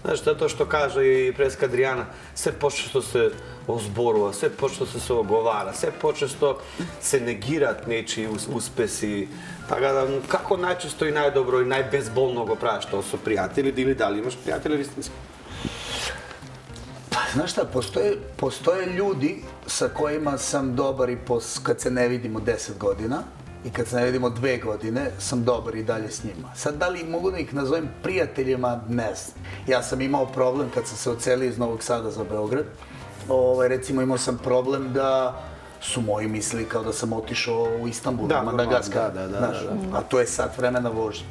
Знаеш, тоа што кажа и преска Адријана, се почесто се озборува, се почесто се оговара, се почесто се негираат нечии успеси. Така да, како најчесто и најдобро и најбезболно го правиш тоа со пријатели, или дали имаш пријатели вистински? Pa, znaš šta, postoje ljudi sa kojima sam dobar i kad se ne vidimo 10 godina i kad se ne vidimo 2 godine, sam dobar i dalje s njima. Sad, da li mogu da ih nazovem prijateljima, ne znam. Ja sam imao problem kad sam se odselio iz Novog Sada za Beograd. Recimo, imao sam problem da su moji mislili kao da sam otišao u Istanbul, Da, na Madagaskar. da. Znaš, a to je sat vremena vožnje.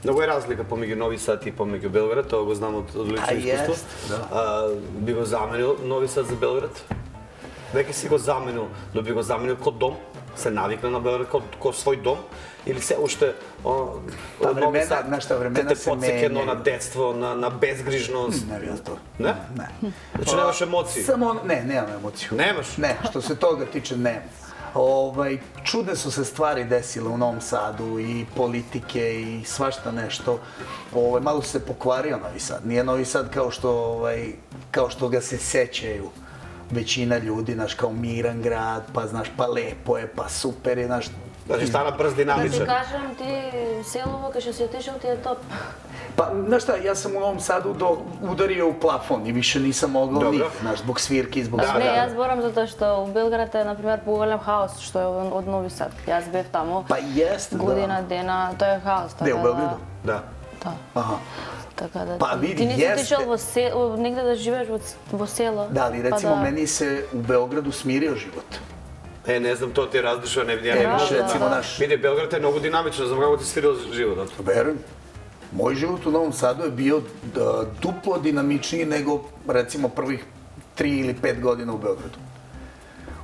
Многу е разлика помеѓу Нови Сад и помеѓу Белград, тоа го знам од лично искуство. Jest, da. Би го заменил Нови Сад за Белград? Веќе си го заменил, но би го заменил ко дом? Се навикна на Белград ко свој дом? Или се уште Па од Нови времена, Сад знаеш šta, времена те се подсеќано менјају. на детство, на безгрижност? Ne bi ja to. Не? Ne. Значи немаш емоции? Samo, nemam emociju. Немаш? Ne, što se toga tiče, nemam. Čudne su se stvari desile u Novom Sadu i politike i svašta nešto. Malo se pokvario Novi Sad. Nije Novi Sad kao što ga se sećaju većina ljudi, znaš, kao miran grad, pa znaš, pa lepo je, pa super je, znaš. Значи стана брз Да ти динамичен. кажам, ти селово кај што си отишол ти е топ. Pa, znaš šta, ja sam u Novom Sadu udario u plafon i više nisam mogao Dobro. nikad, znaš, zbog svirki, zbog Da, svega. Не, јас зборам затоа што у Белград е, например, поголем хаос, што е од Нови Сад. Јас бев таму Pa jeste, година, da. дена, тоа е хаос. Gde, u Beogradu? Да. Да. Aha. Така да. Па, види, ти не си јесте. отишол во село, негде да живееш во село. Da, ali па recimo да. meni se u Beogradu smirio život. Не знам, тоа ти различува, не видя. Рецимо наш. Види, Белград е многу динамично, за како ти свирил животот. Веруjem. Мој живот у Новом Саду е био дупло динамичнiji него, recimo, prvih 3 ili 5 godina u Beogradu.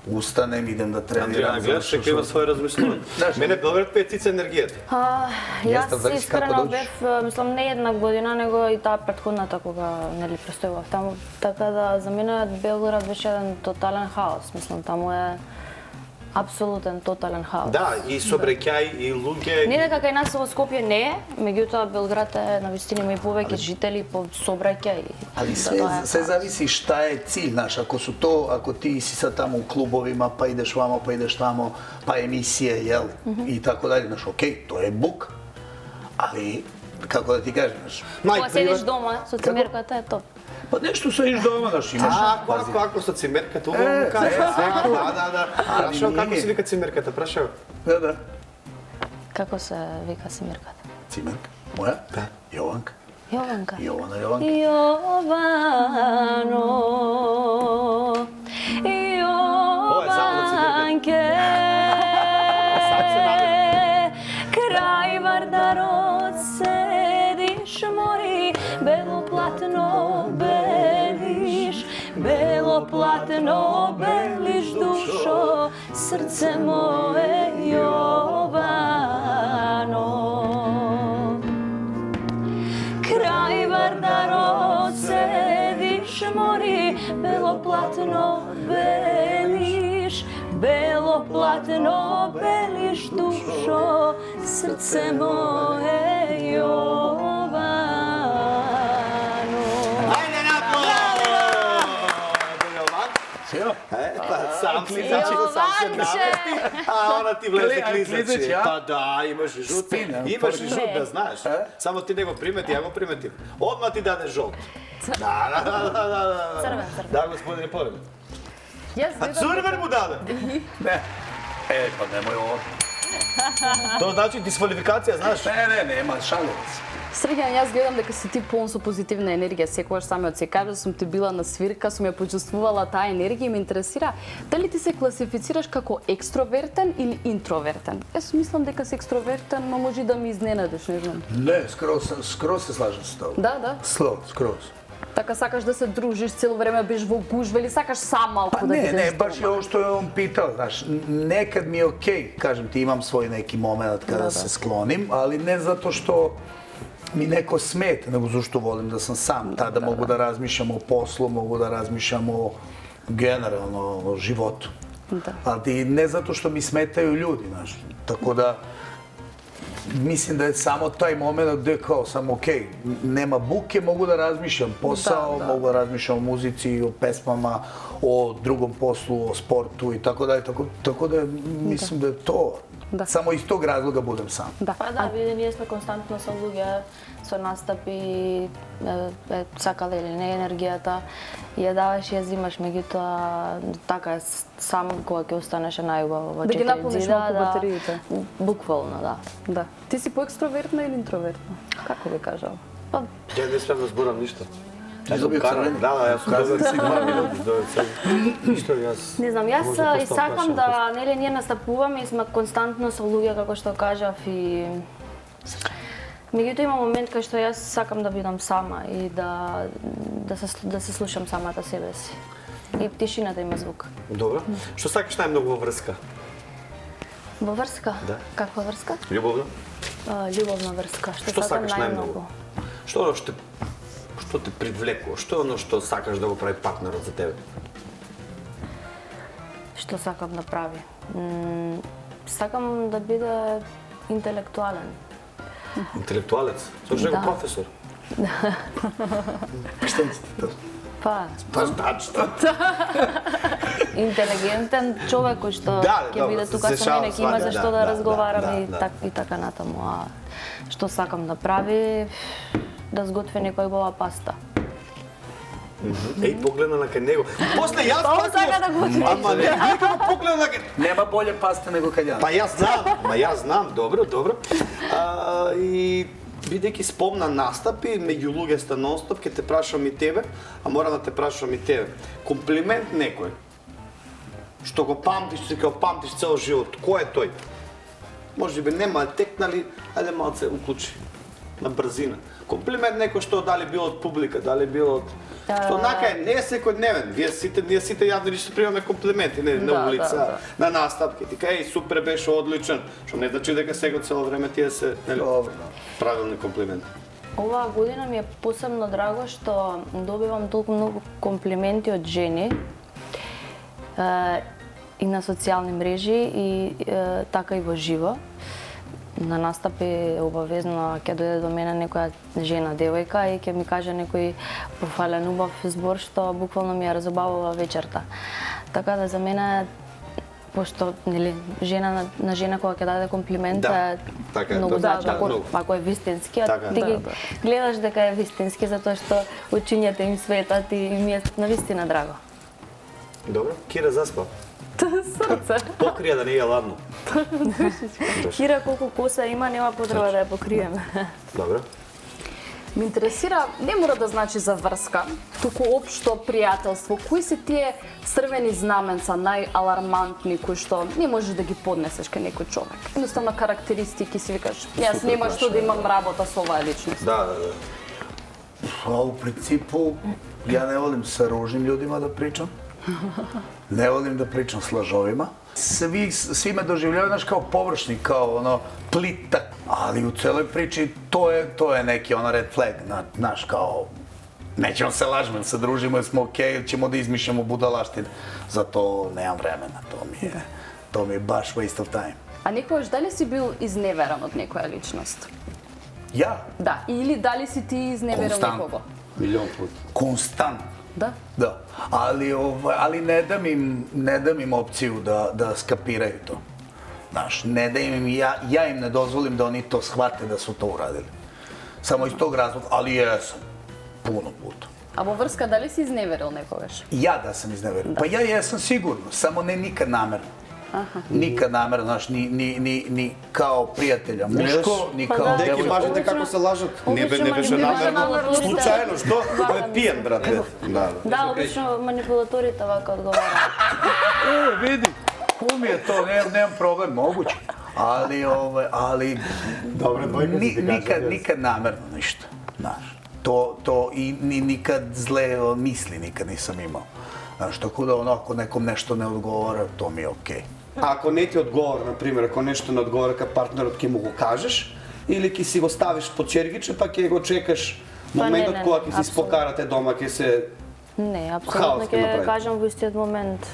Ustanem, idem da treniram. Андријана, гледаш, дека има своје размислување. Мене Белград петица енергијата. Јеста, Јас зависи како искрено дојдеш. бев, мислам, не една година, него и таа претходната кога нели престојував таму. Така да за мене Белград беше еден тотален хаос. Мислам, таму е апсолутен тотален хаос. Да, и сообраќај, и луѓе. Не дека кај нас во Скопје не е, меѓутоа Белград е навистина има и повеќе жители, по сообраќај. Ali sve zavisi šta je cilj, znaš, ako ti si sad tamo u klubovima, pa ideš vamo, pa ideš tamo, pa emisije, jel, i tako dalje, znaš, okej, to je buk, ali, kako da ti kažem, znaš, Кога седиш дома со цимерката е топ. pa nešto sediš doma, znaš, imaš, pazi, Ако со цимерката, убаво му кажа. Да. Прашао како се вика цимерката, прашао. da, Како се вика цимерката? cimerka, moja, Da. Jovanka, Јованка. Jovana, Јовано, Ова е само на Јованке, крај Вардарот седиш мори, бело платно белиш, бело платно белиш душо, срце мое Јовано. Крај Вардарот седиш мори, бело платно белиш, бело платно белиш душо, срце мое Јовано. Ајде напло! Sjelo? Сам си, значи, сам се намести, а она ти влезе клизач. Па да, имаш и жут. Имаш и жут, да знаеш. Само ти не го примети, ја го приметив. Одма ти даде жолт. Да. Црвен. Да, господине Поведе. Јас А гледам црвен му даде. Ne. Pa nemoj ovo. Тоа значи дисквалификација, знаеш? Ne, nema, šalim se. Среќан, јас гледам дека си ти полн со позитивна енергија. Секогаш самиот се кажа, сум ти била на свирка, сум ја почувствувала таа енергија и ме интересира дали ти се класифицираш како екстровертен или интровертен. Јас мислам дека си екстровертен, но може и да ме изненадиш, не знам. Ne, skroz se slažem s tobom. Да. Skroz. Така сакаш да се дружиш, цело време беш во гужва или сакаш сам малку Pa да ne, бидеш baš je дома? ovo što je on pitao, znaš, nekad mi je okej, kažem ti, imam svoj neki moment kada se sklonim, ali ne zato što mi neko smeta, nego zato što volim da sam sam. Tada mogu da razmišljam o poslu, mogu da razmišljam o generalno o životu. Da. Ali ne zato što mi smetaju ljudi, znaš. Tako da, mislim da je samo taj moment gde kao sam okej, nema buke, mogu da razmišljam posao, Da. mogu da razmišljam o muzici, o pesmama, o drugom poslu, o sportu i tako dalje. Tako da mislim da je to. Da. Samo iz tog razloga budem sam. Да. Па да, види, ние сме константно со луѓе, со настапи, сакала или не енергијата, ја даваш и ја зимаш, меѓутоа така е сам кога ќе останеш е најубаво во Да ги четири наполниш зида, малку батериите. Буквално, да. Да. Ти си поекстровертна или интровертна? Како би кажал? Па, Ја не смеам да зборам ништо. Ти добил црвени? Да, јас сум добил си 2 минути. Ништо јас. не знам, јас и сакам да, нели, ние настапуваме и сме константно со луѓе, како што кажав, и меѓутоа има момент кај што јас сакам да бидам сама и да се слушам самата себе си. И тишината има звук. Добро. Што сакаш најмногу во врска? Во врска? Да. Каква врска? Љубовна? Љубовна врска. Што сакаш најмногу? Што те привлекува? Што е оно што сакаш да го прави партнерот за тебе? Што сакам да прави? Сакам да биде интелектуален. Интелектуалец? Сакаш да Да. го професор? Šta ti to? Па, Па тачно. интелигентен човек кој што Да, ќе добро, биде се тука со шалам мене, с ќе има вами, за што да, да да, разговараме да. и така натаму. А што сакам да прави? Да сготви некоја убава паста. Еј, погледна на кај него. После јас Тоа пак сака да го отрече. Ама не, нека го погледна на кај... Nema bolje paste nego kad ja. Па јас знам, добро. И бидејќи спомна настапи, меѓу луѓе сте нонстоп, ќе те прашам и тебе, а морам да те прашам и тебе. Комплимент некој. што го памтиш, ќе го памтиш цел живот. Кој е тој? Може би нема текнали, ајде малце уклучи на брзина. Комплимент некој што дали било од публика, дали било од што нака е не е секојдневен. Ние сите јавни личности примаме комплименти на улица, на настапки. Ти кај супер беше одличен, што не значи дека сега цело време тие се правилни комплименти. Оваа година ми е посебно драго што добивам толку многу комплименти од жени и на социјални мрежи и така и во живо. На настапи обавезно ќе дојде до мене некоја жена, девојка и ќе ми каже некој пофален убав збор што буквално ми ја разобавува вечерта. Така да за мене пошто нели жена на жена кога ќе даде комплимент така е, многу значи многу. ако е вистински, Така, ти ги гледаш дека е вистински затоа што очињата им светат и ми е навистина драго. Добро, Кира заспа. Срце. Покрија да не е ладно. Кира колку коса има, нема потреба да ја покриеме. Добро. Ме интересира, не мора да значи за врска, туку општо пријателство. Кои се тие црвени знаменца, најалармантни, кои што не можеш да ги поднесеш кај некој човек? Едноставно карактеристики си викаш, јас нема што да имам работа со оваа личност. Да. У принципу, ја не волим со рожним људима да причам. Не волим да причам с лажовима. Сви ме доживljavaju, знаš, kao površni, kao ono, plitak. Ali u celoj priči to je neki ono red flag, znaš, kao nećemo se lažemo, jer se družimo, jer smo okej, ili ćemo da izmišljamo budalaštine. Zato nemam vremena, to mi je baš waste of time. А некогаш дали си бил изневерен од некоја личност? Ja? Да, или дали си ти изневерил Константно. некого? Милион пати. Konstantno. Да. Da, ali ne dam im opciju da skapiraju to. Znaš, ne da im, ja im ne dozvolim da oni to shvate da su to uradili. Samo iz tog razloga, ali jesam. Puno puta. А во врска дали си изневерил некогаш? Ja da sam izneverio. Pa ja jesam sigurno, samo ne nikad namerno. Nikad namerno, znaš, ni kao prijatelja muško, ni kao da. Деки devojka. важите како се лажат. Не Обично беше манипулаторите. намерно. Случајно, што? Тој пиен, брате. Да. Да, обично манипулаторите вака одговараат. Vidi, mi je to, nemam problem, moguće. Ali Добре, двојка си ти кажа. nikad namerno ništa, znaš. To i nikad zle misli nikad nisam imao. Znaš, tako da ono, ako nekom nešto ne odgovara, to mi je okej. Ако не ти одговора, на пример, ако нешто не одговора кај партнерот, ќе му го кажеш или ќе си го ставиш под чергиче, па ќе го чекаш Па моментот не, кога ќе се апсолутно. спокарате дома, ќе се Не, Хаос апсолутно ќе ќе направи. кажам во истиот момент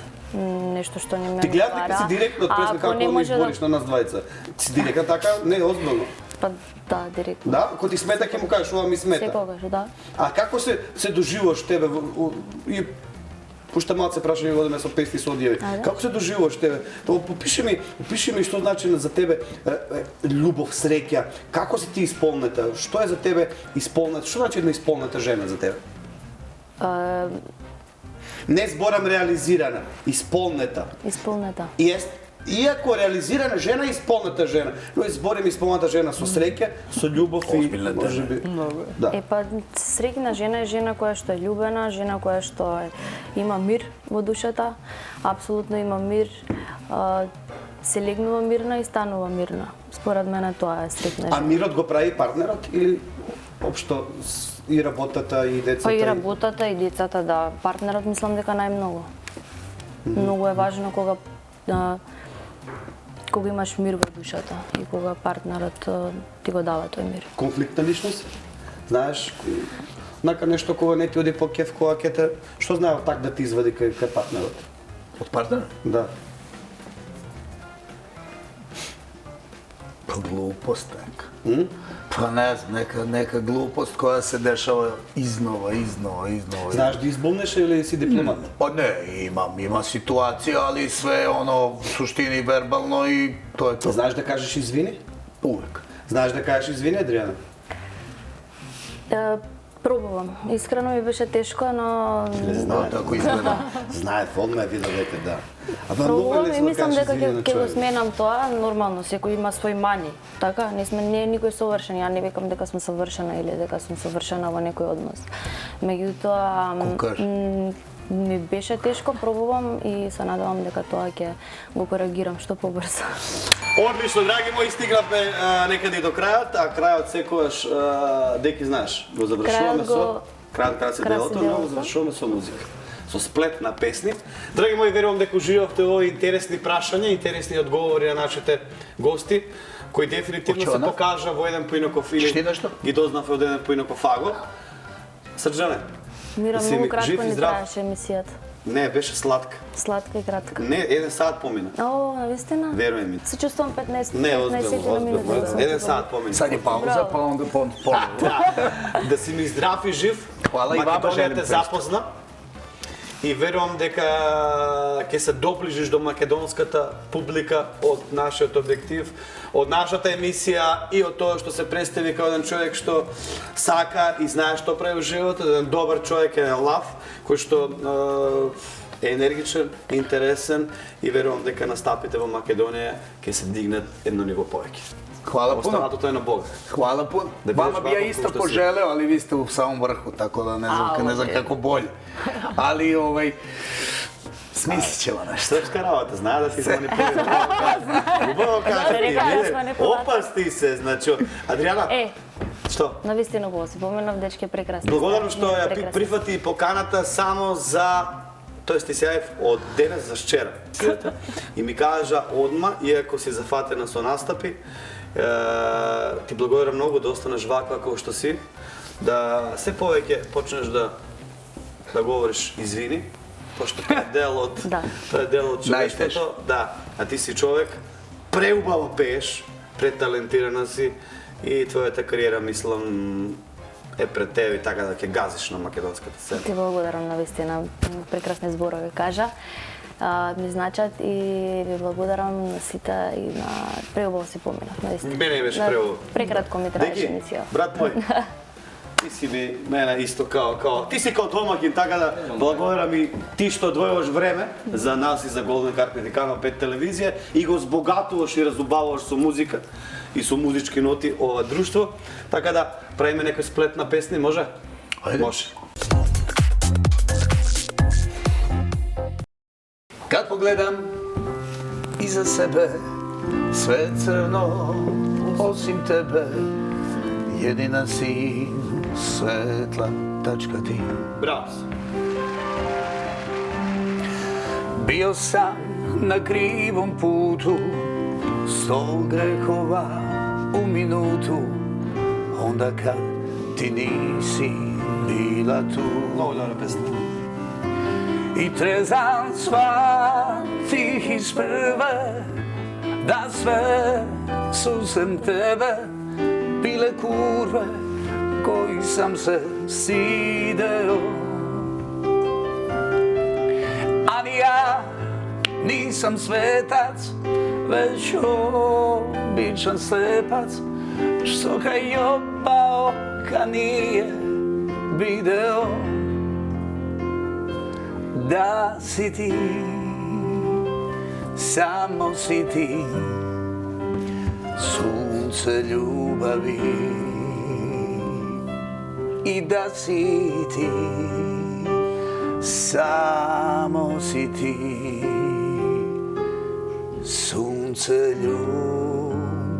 нешто што не ме Ти гледам одговара. дека си директно од А пресно ако како не да може избориш на нас двајца. Си директно така, не озбилно. Па да, директно. Да, кога ти смета ќе му кажеш ова ми смета. Секогаш, да. А како се доживуваш тебе и пушта малце прашање водиме со песни со одјеви. Ајде. Како се доживуваш тебе? Тоа опиши ми што значи за тебе љубов, среќа. Како си ти исполнета? Што е за тебе исполнета? Што значи една исполнета жена за тебе? Не зборам реализирана, исполнета. Исполнета. Иако реализирана жена е исполнета жена, но зборим исполнета жена со среќа, со љубов и Озбилна тема. можеби. Да. Е па среќна жена е жена која што е љубена, жена која што има мир во душата, апсолутно има мир, се легнува мирна и станува мирна. Според мене тоа е среќна А жена. мирот го прави партнерот или општо и работата и децата? Па и работата и децата, да. Партнерот мислам дека најмногу. Многу е важно кога имаш мир во душата и кога партнерот ти го дава тој мир. Конфликтна личност? Знаеш, нака нешто кога не ти оди по кеф, кога ќе те... Што знаел так да ти извади кај партнерот? Od partnera? Да. Pa glupost neka. Pa ne znam, neka glupost koja se dešava iznova. Знаеш да избумнеш или си дипломат? Pa ne, ima situacija, ali sve ono, u suštini verbalno i to je to. Знаеш да кажеш извини? Uvek. Знаеш да кажеш извини, Адријана? Пробувам. Искрено ми беше тешко, но Da, tako izgleda. Знаев, одма е видел дека да. А ба многу пробувам и лесно да мислам кажеш дека извини на ќе го човек. сменам тоа. Нормално, секој има свој мани. Така, не е никој совршен. Ја не викам дека сум совршена или дека сум совршена во некој однос. Меѓутоа, Ко кажеш? ми беше тешко, пробувам и се надевам дека тоа ќе го коригирам што побрзо. Одлично, драги мои, стигнавме некаде до крајот, а крајот секогаш деки знаеш, го завршуваме со крајот се делото, но го завршуваме со музика. Со сплет на песни. Драги мои, верувам дека уживавте овои интересни прашања, интересни одговори на нашите гости, кои дефинитивно се покажа во еден поинаков или ги дознавме од еден поинаков аго. Срđане, Мира, многу кратко ни траеше емисијата. Не, беше сладка. Сладка и кратка. Не, 1 сат помина. О, навистина? Веруј ми. Се чувствувам 15 Не, минути. озбилно. 1 сат помина. Sad je pauza, pa onda Да си ми здрав и жив. Hvala i vama, Македонија želim те to запозна. И верувам дека ќе се доближиш до македонската публика од нашиот објектив, од нашата емисија и од тоа што се представи како еден човек што сака и знае што прави во животот, еден добар човек, еден лав, кој што е енергичен, интересен и верувам дека настапите во Македонија ќе се дигнат едно ниво повеќе. Hvala puno. Останато е на Бога. Hvala puno. Da budeš Vama bi ja ovako isto kao što si. poželeo, ali vi ste u samom vrhu, tako da ne znam kako bolje. Ali, smislit ćemo nešto. Српска работа, знае да си се манипулира. Убаво кажа ти, Река, виде, манипулатор. опасти се, значи, Адријана, што? Навистина го си поминав, дечки е прекрасен. Благодарам што ја Прекрасен. прифати поканата само за тоест ти се јавив од денес за вчера. И ми кажа одма, иако си зафатена со настапи, ти благодарам многу да останеш ваква како што си, да се повеќе почнеш да говориш извини, пошто тоа е дел од Да. тоа е дел од човештвото, Најтежко. да, а ти си човек, преубаво пееш, преталентирана си и твојата кариера мислам е пред тебе така да ќе газиш на македонската сцена. Ти благодарам навистина, прекрасни зборови кажа. Ми значат и ви благодарам на сите и на преубаво си поминав, навистина. Мене беше На- преубаво. Прекратко ми траеше Деки, емисија. брат мој, ти си ми мене исто као ти си као домакин, така да благодарам и ти што одвојуваш време за нас и за Golden Carpet и Канал 5 телевизија и го збогатуваш и разубаваш со музика и со музички ноти ова друштво. Така да правиме некој сплет на песни, може? Ајде. Може. Kad pogledam iza sebe, sve je crno osim tebe, jedina si svetla tačka ti. Браво. Bio sam na krivom putu, 100 grehova u minutu, onda kad ti nisi bila tu. Много добра песна. I trezan shvatih iz prve, da sve su sem tebe bile kurve koji sam se stideo. Ali ja nisam svetac, već običan slepac, što ga jobao kad nije video da si ti, samo si ti, sunce ljubavi. I da si ti, samo si ti, sunce ljubavi.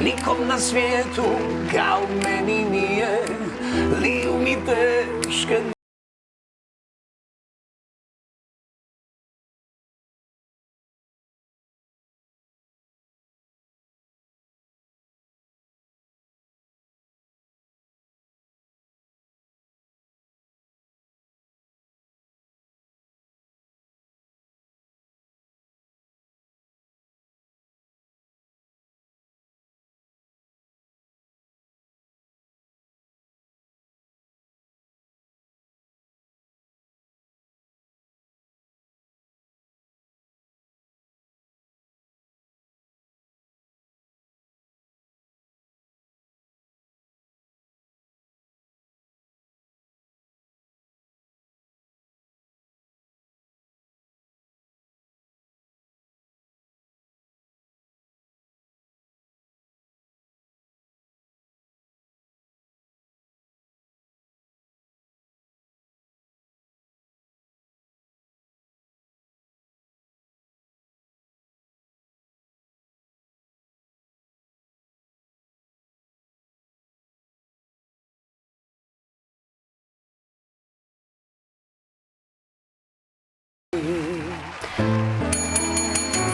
Nikom na svijetu kao meni nije, liju mi teške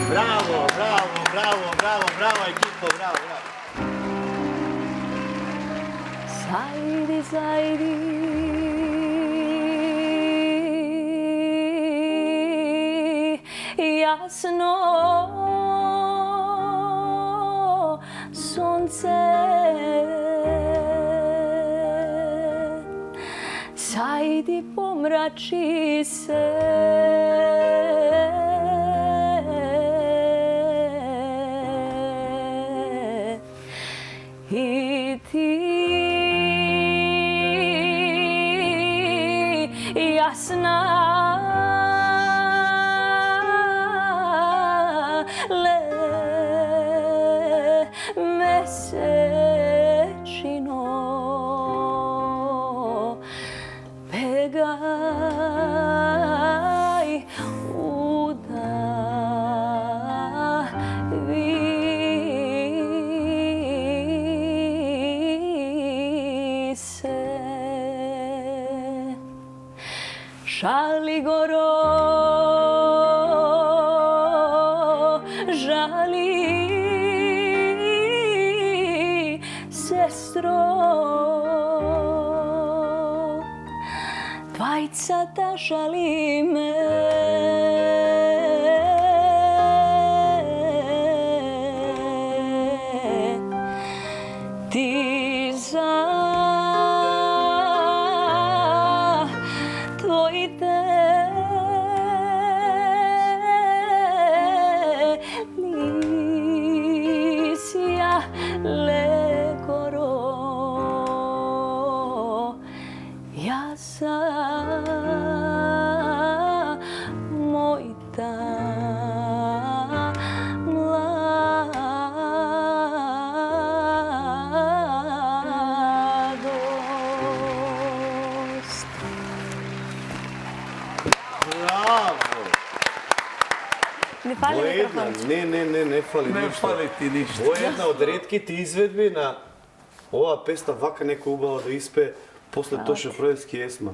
Браво, браво, браво, браво, браво, екипо, браво, браво. Zajdi, zajdi, jasno sunce, zajdi, pomrači se. I ti jasna le mesečino begaj udavi se. Žali goro, žali sestro, dvajca ta žali me. Ti za tvojite lisja lekoro, ja sam mojta mladost. Браво! Не фали Во една, микрофонче. не фали Не ништо. фали ти ништо. Во една од ретките изведби на оваа песна вака некој убаво да испее после Тоше Проевски есма.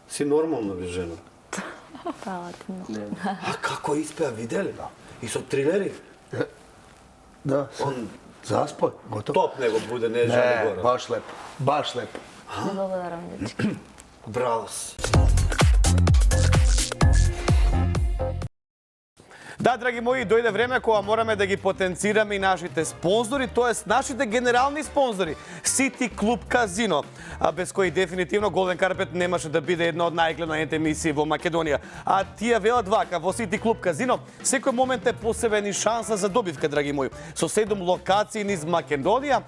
Си нормално бе жена. Фала ти много. А како испеа, виделе? И со трилери? Да, Он заспој, готов. топ него буде, не жали Не, гора. баш лепо, баш лепо. Благодарам, дечки. Браво си. Да, драги мои, дојде време кога мораме да ги потенцираме и нашите спонзори, тоест нашите генерални спонзори, City Club Casino, без кои дефинитивно Golden Carpet немаше да биде една од најгледаните емисии во Македонија. А тие велат вака, во City Club Casino, секој момент е посебен и шанса за добивка, драги мои. Со 7 локации низ Македонија,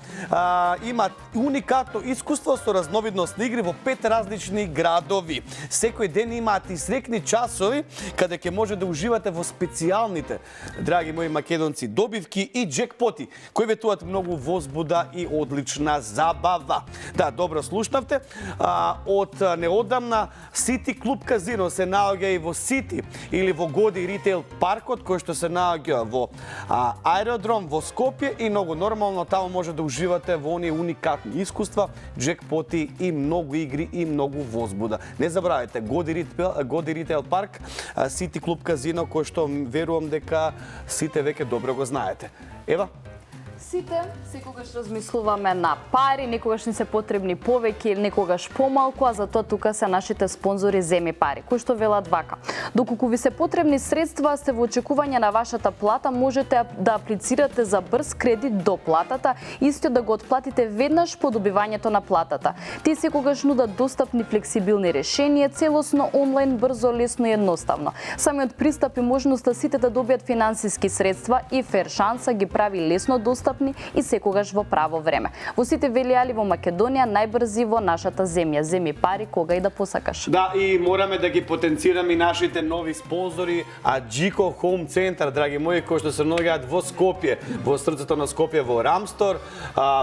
има уникатно искуство со разновидност на игри во 5 различни градови. Секој ден имаат и срекни часови, каде ќе може да уживате во специјалните, драги мои македонци, добивки и джекпоти, кои ветуваат многу возбуда и одлична забава. Да, добро слушнавте. Од неодамна City Club Casino се наоѓа и во Сити или во Годи Ритейл паркот, кој што се наоѓа во аеродром во Скопје и многу нормално таму може да уживате во оние уникатни искуства, джекпоти и многу игри и многу возбуда. Не забравяйте, Годи Ритейл парк, City Club Casino, кој што верувам дека сите веќе добро го знаете. Ева? Сите секогаш размислуваме на пари, некогаш ни се потребни повеќе, некогаш помалку, а затоа тука се нашите спонзори Земи пари, кои што велат вака. Доколку ви се потребни средства, сте во очекување на вашата плата, можете да аплицирате за брз кредит до платата, исто да го отплатите веднаш по добивањето на платата. Тие секогаш нудат достапни флексибилни решенија, целосно онлайн, брзо, лесно и едноставно. Самиот пристап и можноста сите да добијат финансиски средства и фер шанса ги прави лесно достапни и секогаш во право време. Во сите велијали во Македонија, најбрзи во нашата земја. Земи пари кога и да посакаш. Да, и мораме да ги потенцираме и нашите нови спонзори, Джико Home Center, драги мои, кои што се наоѓаат во Скопје, во срцето на Скопје, во Рамстор,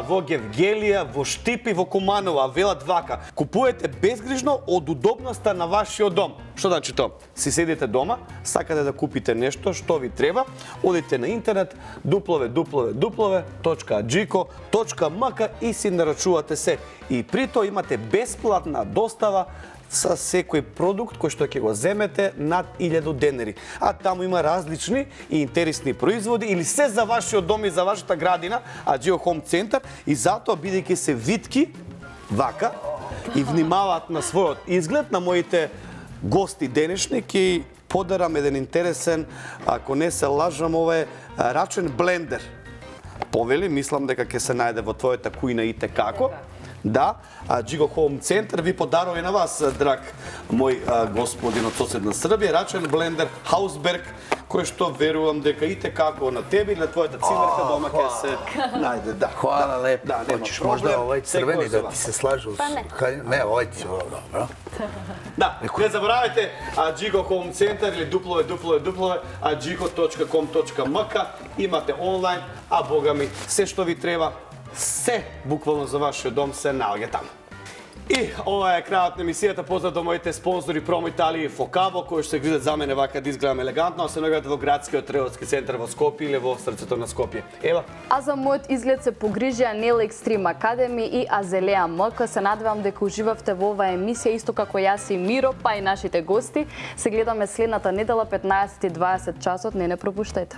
во Гевгелија, во Штип и во Куманова, велат вака. Купуете безгрижно од удобноста на вашиот дом. Што значи тоа? Си седите дома, сакате да купите нешто што ви треба, одите на интернет, дуплове, www.adjiko.mk и си нарачувате се. И при тоа имате бесплатна достава со секој продукт кој што ќе го земете над 1000 денари. А таму има различни и интересни производи или се за вашиот дом и за вашата градина, Adjiko Home Center, и затоа бидејќи се витки вака и внимаваат на својот изглед, на моите гости денешни ќе подарам еден интересен, ако не се лажам, ова е рачен блендер. Повели, мислам дека ќе се најде во твојата кујна и како. Да, Adjiko Home Center ви подарува и на вас, драг мој господин од соседна Србија, рачен блендер Hausberg, кој што верувам дека и како на тебе или на твојата цимерка дома ќе се најде. Да. Hvala lepo. Да, нема Hoćeš проблем. možda ovaj crveni Секој за da вас. ti se slažu? Pa ne. Ne, ovaj ti dobro. Да, не заборавајте Adjiko Home Center или www.adjiko.com.mk, имате онлайн, а бога ми, се што ви треба, се буквално за вашиот дом се наоѓа таму. И ова е крајот на емисијата. Поздрав до моите спонзори Промо Италија и Фокаво, кои што се грижат за мене вака да изгледам елегантно, а се наоѓаат во градскиот треводски центар во Скопје или во срцето на Скопје. Ева. А за мојот изглед се погрижија Nel Extreme Academy и Azalea МК. Се надевам дека уживавте во оваа емисија, исто како јас и Миро, па и нашите гости. Се гледаме следната недела 15:20 часот, не пропуштајте.